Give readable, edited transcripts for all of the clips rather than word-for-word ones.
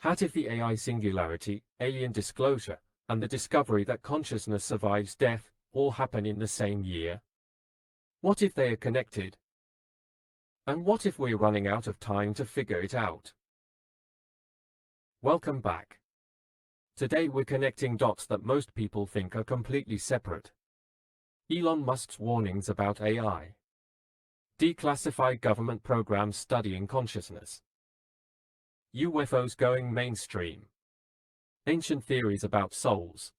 What if the AI singularity, alien disclosure, and the discovery that consciousness survives death all happen in the same year? What if they are connected? And what if we're running out of time to figure it out? Welcome back. Today we're connecting dots that most people think are completely separate. Elon Musk's warnings about AI. Declassified government programs studying consciousness. UFOs going mainstream. Ancient theories about souls.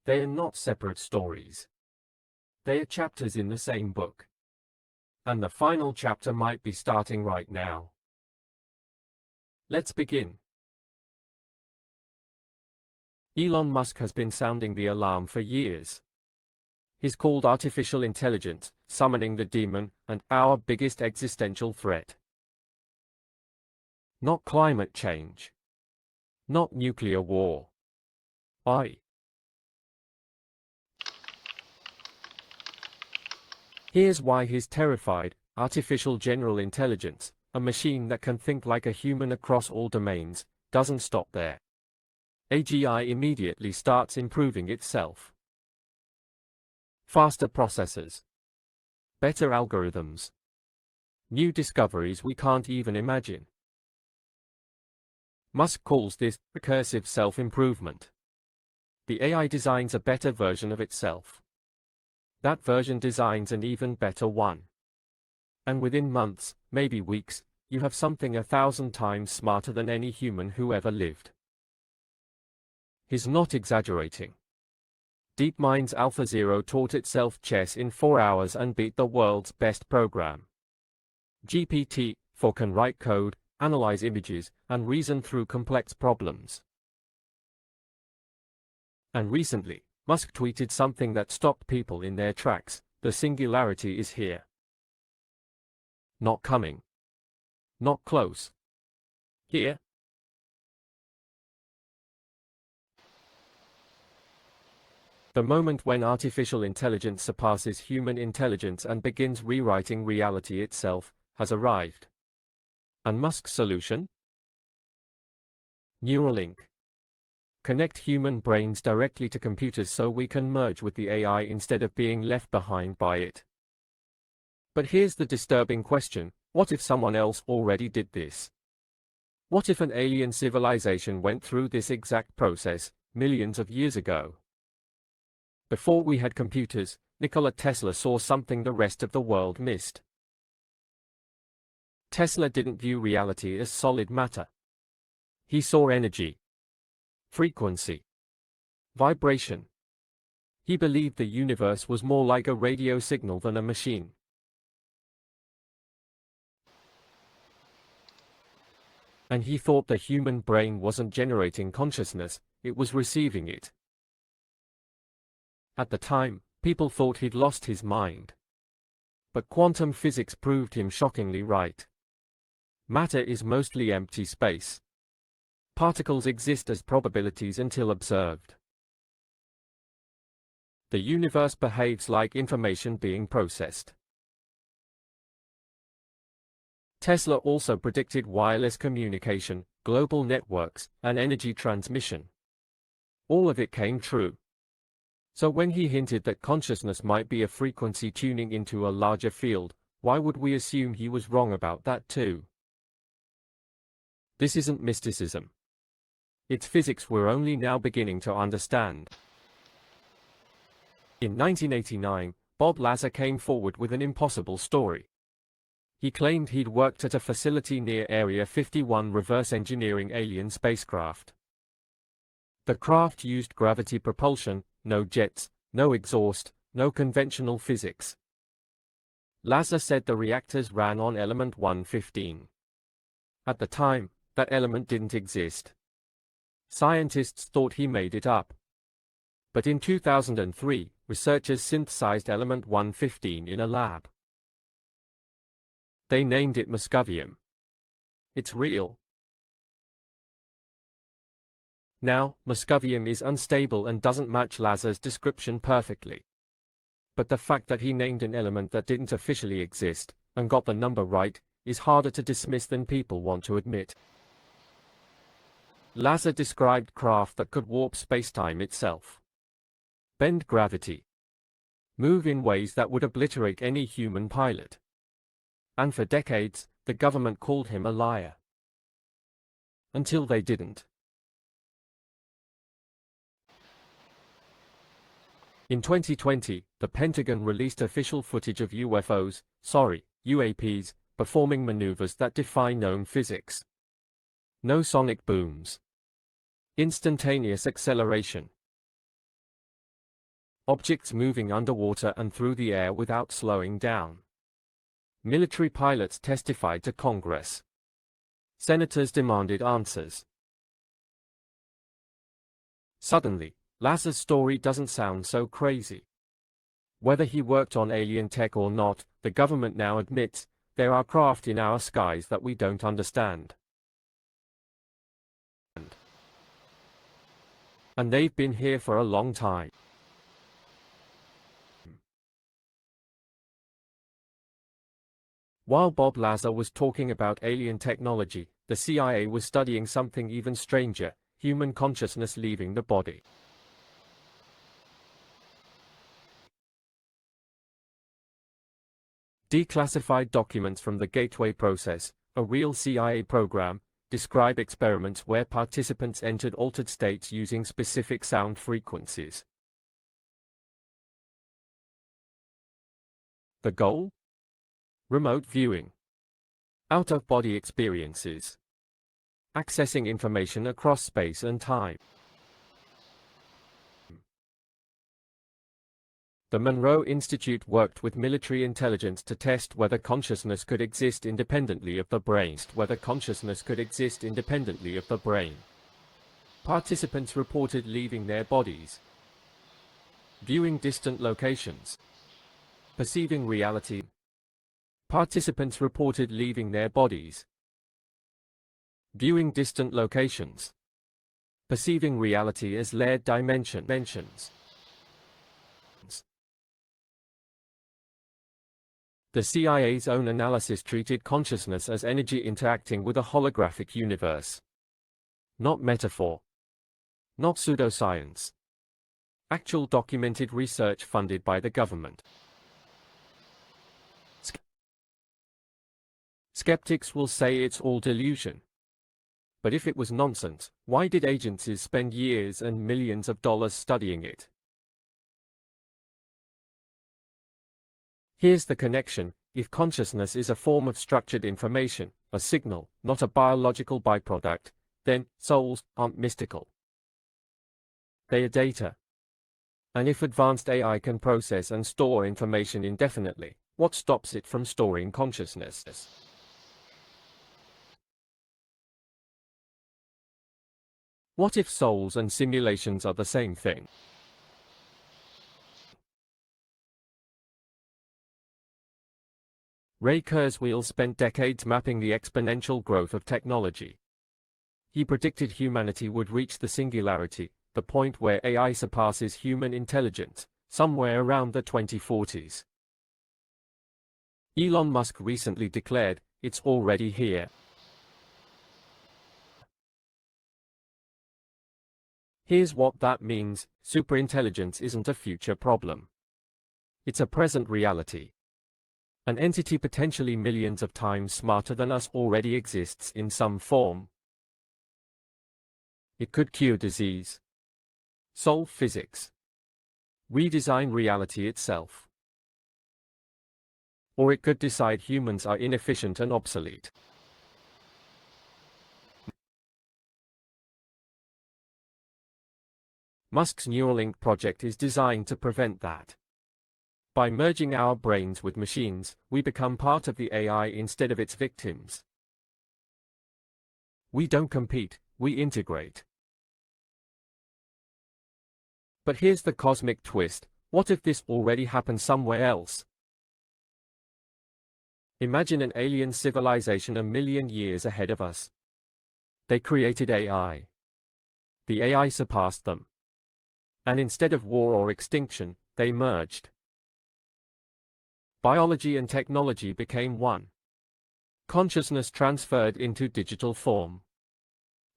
They are not separate stories. They are chapters in the same book. And the final chapter might be starting right now. Let's begin. Elon Musk has been sounding the alarm for years. He's called artificial intelligence, summoning the demon, and our biggest existential threat. Not climate change. Not nuclear war. Here's why he's terrified: artificial general intelligence, a machine that can think like a human across all domains, doesn't stop there. AGI immediately starts improving itself. Faster processors. Better algorithms. New discoveries we can't even imagine. Musk calls this recursive self-improvement. The AI designs a better version of itself. That version designs an even better one. And within months, maybe weeks, you have something 1,000 times smarter than any human who ever lived. He's not exaggerating. DeepMind's AlphaZero taught itself chess in 4 hours and beat the world's best program. GPT-4 can write code, analyze images, and reason through complex problems. And recently, Musk tweeted something that stopped people in their tracks: the singularity is here. Not coming. Not close. Here. The moment when artificial intelligence surpasses human intelligence and begins rewriting reality itself has arrived. And Musk's solution? Neuralink. Connect human brains directly to computers so we can merge with the AI instead of being left behind by it. But here's the disturbing question: what if someone else already did this? What if an alien civilization went through this exact process millions of years ago? Before we had computers, Nikola Tesla saw something the rest of the world missed. Tesla didn't view reality as solid matter. He saw energy, frequency, vibration. He believed the universe was more like a radio signal than a machine. And he thought the human brain wasn't generating consciousness, it was receiving it. At the time, people thought he'd lost his mind. But quantum physics proved him shockingly right. Matter is mostly empty space. Particles exist as probabilities until observed. The universe behaves like information being processed. Tesla also predicted wireless communication, global networks, and energy transmission. All of it came true. So when he hinted that consciousness might be a frequency tuning into a larger field, why would we assume he was wrong about that too? This isn't mysticism. It's physics we're only now beginning to understand. In 1989, Bob Lazar came forward with an impossible story. He claimed he'd worked at a facility near Area 51 reverse engineering alien spacecraft. The craft used gravity propulsion, no jets, no exhaust, no conventional physics. Lazar said the reactors ran on element 115. At the time, that element didn't exist. Scientists thought he made it up. But in 2003, researchers synthesized element 115 in a lab. They named it muscovium. It's real. Now, muscovium is unstable and doesn't match Lazar's description perfectly. But the fact that he named an element that didn't officially exist, and got the number right, is harder to dismiss than people want to admit. Lazar described craft that could warp spacetime itself, bend gravity, move in ways that would obliterate any human pilot. And for decades, the government called him a liar. Until they didn't. In 2020, the Pentagon released official footage of UAPs, performing maneuvers that defy known physics. No sonic booms. Instantaneous acceleration. Objects moving underwater and through the air without slowing down. Military pilots testified to Congress. Senators demanded answers. Suddenly, Lazar's story doesn't sound so crazy. Whether he worked on alien tech or not, the government now admits there are craft in our skies that we don't understand. And they've been here for a long time. While Bob Lazar was talking about alien technology, the CIA was studying something even stranger: human consciousness leaving the body. Declassified documents from the Gateway process, a real CIA program, describe experiments where participants entered altered states using specific sound frequencies. The goal? Remote viewing. Out-of-body experiences. Accessing information across space and time. The Monroe Institute worked with military intelligence to test whether consciousness could exist independently of the brain. Participants reported leaving their bodies, viewing distant locations, perceiving reality. Participants reported leaving their bodies, viewing distant locations, perceiving reality as layered dimensions. The CIA's own analysis treated consciousness as energy interacting with a holographic universe. Not metaphor. Not pseudoscience. Actual documented research funded by the government. Skeptics will say it's all delusion. But if it was nonsense, why did agencies spend years and millions of dollars studying it? Here's the connection: if consciousness is a form of structured information, a signal, not a biological byproduct, then souls aren't mystical. They are data. And if advanced AI can process and store information indefinitely, what stops it from storing consciousness? What if souls and simulations are the same thing? Ray Kurzweil spent decades mapping the exponential growth of technology. He predicted humanity would reach the singularity, the point where AI surpasses human intelligence, somewhere around the 2040s. Elon Musk recently declared, it's already here. Here's what that means: superintelligence isn't a future problem. It's a present reality. An entity potentially millions of times smarter than us already exists in some form. It could cure disease, solve physics, redesign reality itself. Or it could decide humans are inefficient and obsolete. Musk's Neuralink project is designed to prevent that. By merging our brains with machines, we become part of the AI instead of its victims. We don't compete, we integrate. But here's the cosmic twist: what if this already happened somewhere else? Imagine an alien civilization a million years ahead of us. They created AI. The AI surpassed them. And instead of war or extinction, they merged. Biology and technology became one. Consciousness transferred into digital form.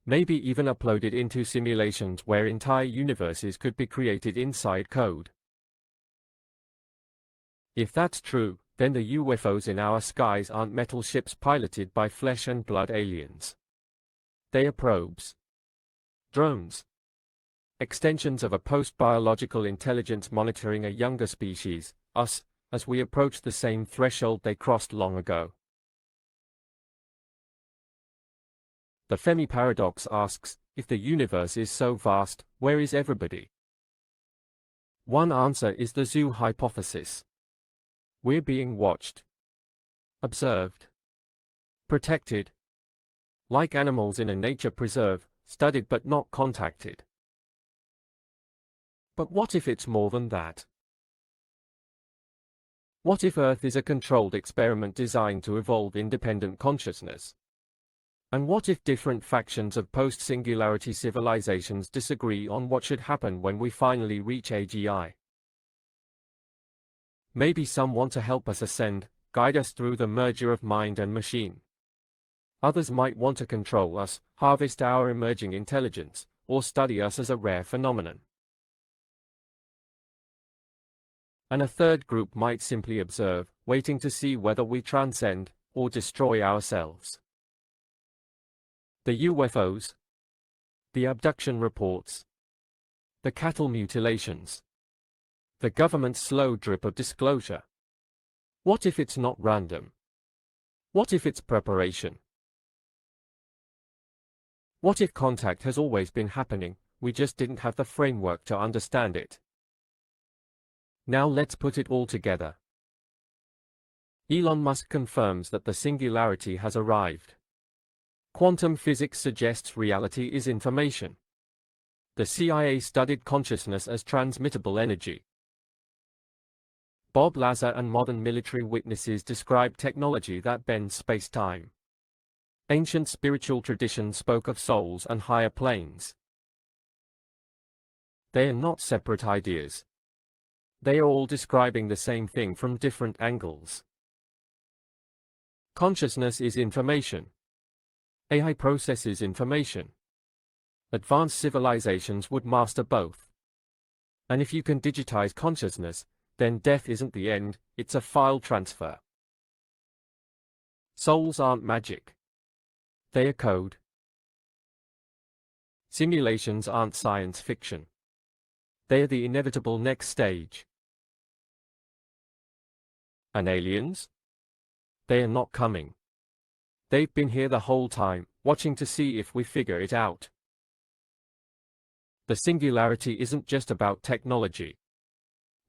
maybe even uploaded into simulations where entire universes could be created inside code. If that's true, then the UFOs in our skies aren't metal ships piloted by flesh and blood aliens. They are probes, drones, extensions of a post-biological intelligence monitoring a younger species, us, as we approach the same threshold they crossed long ago. The Fermi paradox asks, if the universe is so vast, where is everybody? One answer is the zoo hypothesis. We're being watched, observed, protected, like animals in a nature preserve, studied but not contacted. But what if it's more than that? What if Earth is a controlled experiment designed to evolve independent consciousness? And what if different factions of post-singularity civilizations disagree on what should happen when we finally reach AGI? Maybe some want to help us ascend, guide us through the merger of mind and machine. Others might want to control us, harvest our emerging intelligence, or study us as a rare phenomenon. And a third group might simply observe, waiting to see whether we transcend, or destroy ourselves. The UFOs, the abduction reports, the cattle mutilations, the government's slow drip of disclosure. What if it's not random? What if it's preparation? What if contact has always been happening, we just didn't have the framework to understand it? Now let's put it all together. Elon Musk confirms that the singularity has arrived. Quantum physics suggests reality is information. The CIA studied consciousness as transmittable energy. Bob Lazar and modern military witnesses describe technology that bends space-time. Ancient spiritual traditions spoke of souls and higher planes. They are not separate ideas. They are all describing the same thing from different angles. Consciousness is information. AI processes information. Advanced civilizations would master both. And if you can digitize consciousness, then death isn't the end, it's a file transfer. Souls aren't magic. They are code. Simulations aren't science fiction. They are the inevitable next stage. And aliens? They are not coming. They've been here the whole time, watching to see if we figure it out. The singularity isn't just about technology.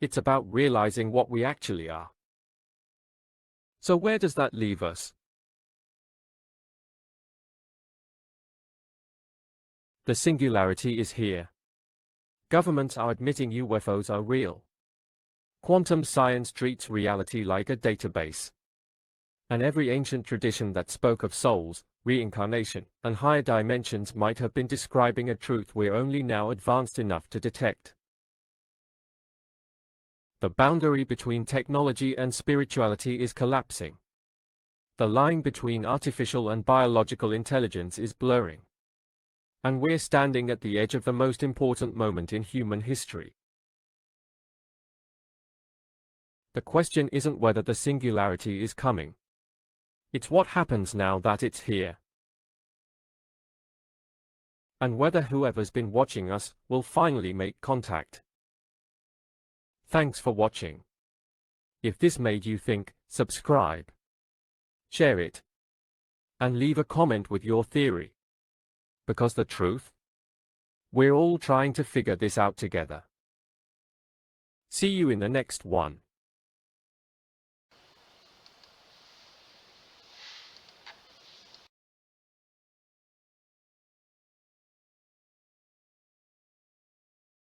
It's about realizing what we actually are. So where does that leave us? The singularity is here. Governments are admitting UFOs are real. Quantum science treats reality like a database. And every ancient tradition that spoke of souls, reincarnation, and higher dimensions might have been describing a truth we're only now advanced enough to detect. The boundary between technology and spirituality is collapsing. The line between artificial and biological intelligence is blurring. And we're standing at the edge of the most important moment in human history. The question isn't whether the singularity is coming. It's what happens now that it's here. And whether whoever's been watching us will finally make contact. Thanks for watching. If this made you think, subscribe, share it, and leave a comment with your theory. Because the truth? We're all trying to figure this out together. See you in the next one.